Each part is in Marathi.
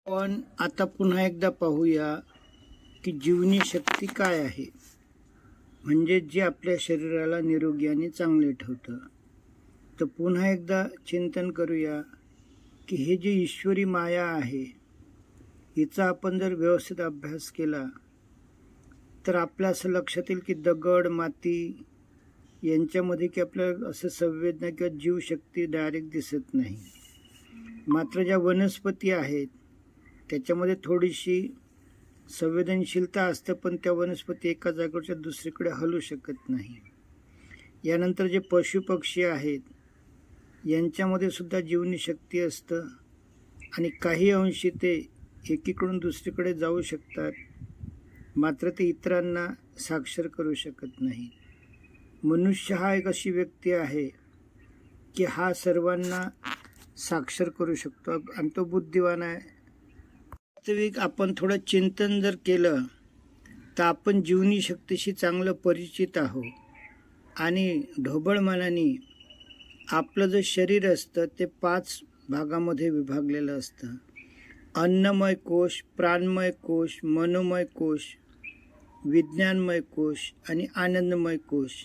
पण आता पुन्हा एकदा पाहूया की जीवनी शक्ती काय आहे, म्हणजे जे आपल्या शरीराला निरोगी आणि चांगले ठेवतं. तर पुन्हा एकदा चिंतन करूया की हे जे ईश्वरी माया आहे, हिचा आपण जर व्यवस्थित अभ्यास केला तर आपल्या असं लक्षात येईल की दगड माती यांच्यामध्ये की आपल्याला असं संवेदना किंवा जीवशक्ती डायरेक्ट दिसत नाही. मात्र ज्या वनस्पती आहेत त्याच्यामध्ये थोडीशी संवेदनशीलता असते, पण त्या वनस्पती एका जागेवरच्या दुसरीकडे हलू शकत नाही. यानंतर जे पशुपक्षी आहेत यांच्यामध्ये सुद्धा जीवनी शक्ती असतं आणि काही अंशी ते एकीकडून दुसरीकडे जाऊ शकतात, मात्र ते इतरांना साक्षर करू शकत नाही. मनुष्य हा एक अशी व्यक्ती आहे की हा सर्वांना साक्षर करू शकतो आणि तो बुद्धिवान आहे. वास्तविक आपण थोडं चिंतन जर केलं तर आपण जीवनी शक्तीशी चांगलं परिचित आहोत आणि ढोबळ मनाने आपलं जे शरीर असतं ते 5 भागामध्ये विभागलेलं असतं. अन्नमय कोश, प्राणमय कोश, मनोमय कोश, विज्ञानमय कोश आणि आनंदमय कोश.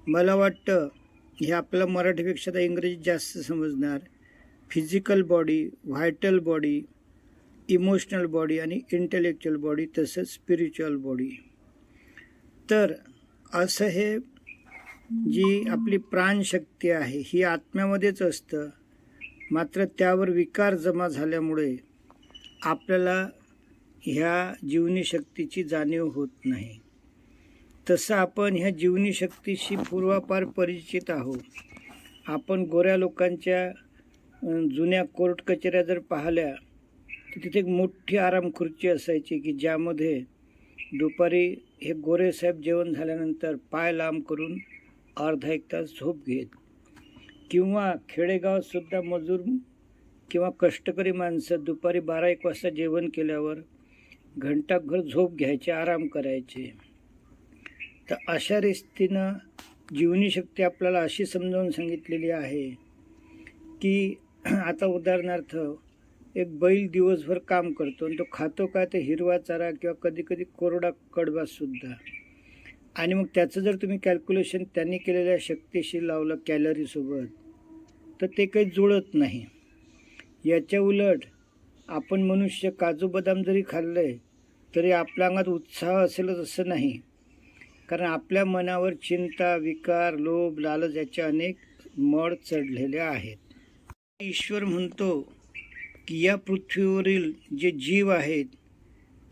मला वाटतं हे आपल्याला मराठीपेक्षा तर इंग्रजीत जास्त समजणार. Physical body, vital body, emotional body आणि इंटेलेक्च्युअल बॉडी, तसंच स्पिरिच्युअल बॉडी. तर असं हे जी आपली प्राणशक्ती आहे ही आत्म्यामध्येच असतं, मात्र त्यावर विकार जमा झाल्यामुळे आपल्याला ह्या जीवनी शक्तीची जाणीव होत नाही. तसं आपण ह्या जीवनी शक्तीशी पूर्वापार परिचित आहोत. आपण गोऱ्या लोकांच्या जुन्या कोर्ट कचेऱ्या जर पाहिल्या तर तिथे एक मोठी आराम खुर्ची असायची की ज्यामध्ये दुपारी हे गोरे साहेब जेवण झाल्यानंतर पाय लांब करून अर्धा एक तास झोप घेत, किंवा खेडेगावातसुद्धा मजूर किंवा कष्टकरी माणसं दुपारी 12-1 वाजता जेवण केल्यावर घंटाभर झोप घ्यायचे, आराम करायचे. तर अशा रीतीनं जीवनी शक्ती आपल्याला अशी समजावून सांगितलेली आहे की आता उदाहरणार्थ एक बैल दिवसभर काम करतो आणि तो खातो काय, तर हिरवा चारा किंवा कधी कधी कोरडा कडबासुद्धा. आणि मग त्याचं जर तुम्ही कॅल्क्युलेशन त्यांनी केलेल्या शक्तीशी लावलं कॅलरीसोबत तर ते काही जुळत नाही. याच्या उलट आपण मनुष्य काजू बदाम जरी खाल्ले तरी आपल्या अंगात उत्साह असेलच असं नाही, कारण आपल्या मनावर चिंता, विकार, लोभ, लालच याचे अनेक मळ चढलेले आहेत. ईश्वर म्हणतो की या पृथ्वीवरील जे जीव आहेत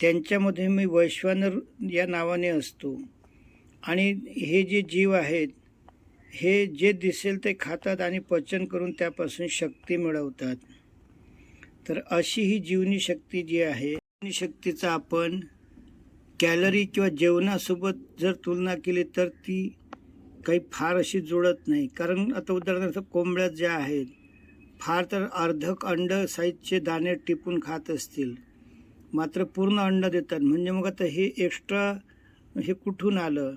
त्यांच्यामध्ये मी वैश्वानर या नावाने असतो आणि हे जे जीव आहेत हे जे दिसेल ते खातात आणि पचन करून त्यापासून शक्ती मिळवतात. तर अशी ही जीवनी शक्ती जी आहे, जीवनी शक्तीचा आपण कॅलरी किंवा जेवणासोबत जर तुलना केली तर ती काही फार अशी जुळत नाही. कारण आता उदाहरणार्थ कोंबड्या ज्या आहेत फार तर अर्धक अंड साईजचे दाणे टिपून खात असतील, मात्र पूर्ण अंड देतात. म्हणजे मग आता हे एक्स्ट्रा हे कुठून आलं?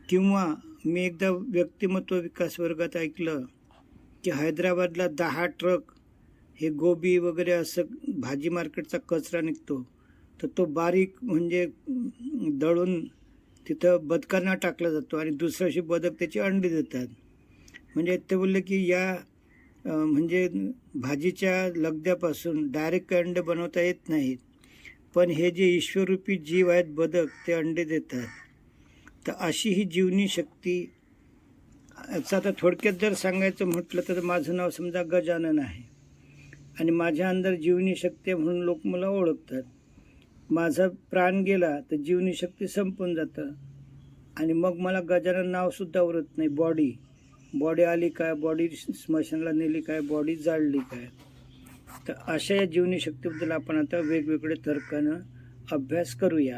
किंवा मी एकदा व्यक्तिमत्व विकास वर्गात ऐकलं की हैदराबादला 10 ट्रक हे गोबी वगैरे असं भाजी मार्केटचा कचरा निघतो, तर तो बारीक म्हणजे दळून तिथं बदकांना टाकला जातो आणि दुसऱ्या दिवशी बदक त्याची अंडी देतात. म्हणजे ते बोलले की या म्हणजे भाजीच्या लगद्यापासून डायरेक्ट अंडे बनवता येत नाहीत, पण हे जे ईश्वररूपी जीव आहेत बदक, ते अंडे देतात. तर अशी ही जीवनी शक्ती. याचं आता थोडक्यात जर सांगायचं म्हटलं तर माझं नाव समजा गजानन आहे आणि माझ्या अंदर जीवनी शक्ती म्हणून लोक मला ओळखतात. माझा प्राण गेला तर जीवनी शक्ती संपून जातं आणि मग मला गजानन नावसुद्धा उरत नाही. बॉडी आली काय, बॉडी स्मशानला नेली काय, बॉडी जाळली काय. तर अशा या जीवनी शक्तीबद्दल आपण आता वेगवेगळे तर्कानं अभ्यास करूया.